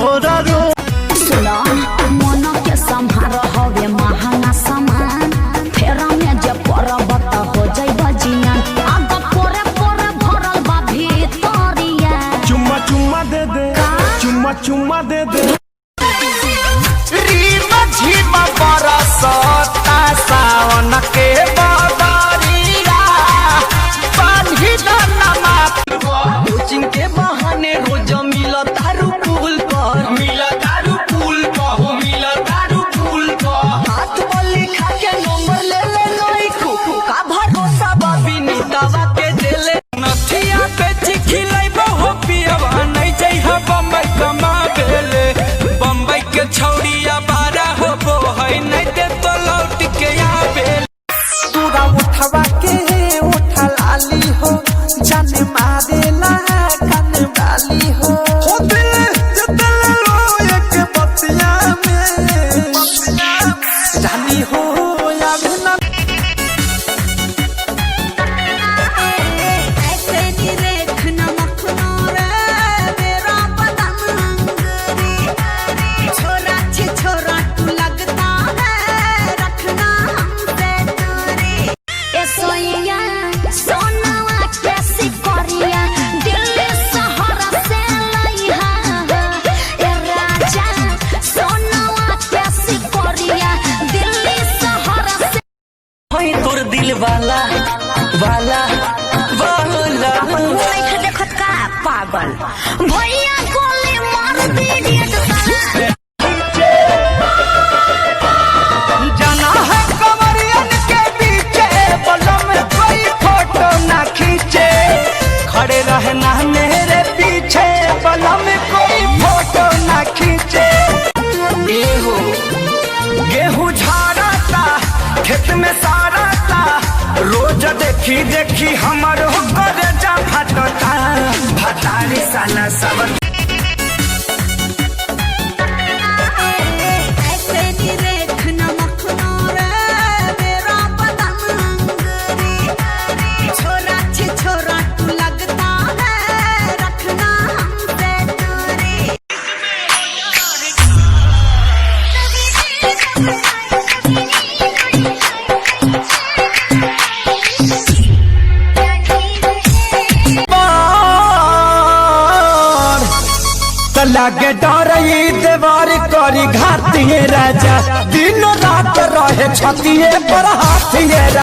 मोरा रो सुना मन के संभार हवे महंगा सामान फेरा में जे परबत हो जाई बजियान आग पोरे पोरे भरल बा भीतरिया चुम्मा चुम्मा दे दे चुम्मा चुम्मा दे दे रीमा झीमा बरसता सावन के बादरिया पानी दाना कोचिंग के बहाने रोज मिला तारू पुल पर हो मिला तारू पुल पर हाथ बल्ली खा के नंबर ले ले नई का भरोसा बाबी नीतावा के देले नथिया पे चिखिलै बहु पियवा नहीं जइहा बम्बई कमा बेले बम्बई के छौड़िया बारा होबो है नहीं दे तो लौट के आबे तोरा उठवा के उठा लाली हो जाने मारेला कन वाली हो दिल जतल लो एक बतिया में रानी हो या बिना ऐसे नी रेख नमक नोरे मेरा बदन अंगरी छोरा छी छोरा तू लगता है रखना हमसे दूरी ए सोइया सोनावा कैसी करिया दिल्ली शहर से लइहा ए राजा सोनावा कैसी करिया दिल्ली शहर से होई तोर दिल वाला वाला वाला नहीं देखत का पागल भैया गोली मार दीजिए जाना है कमरियन के पीछे बलम कोई फोटो ना खींचे खड़े रहना मेरे पीछे बलम कोई फोटो ना खींचे हो गेहूं झाड़ता खेत में साराता रोज देखी देखी हमर कर जा फटता भतारी साला सब ऐसे नी रेख नमक नोरे मेरा बदन अंगरी छोरा छी छोरा तू लगता है रखना हमसे दूरी लागे डरई देवार करी घातिए राजा दिन रात रहे छतिए पर हाथिए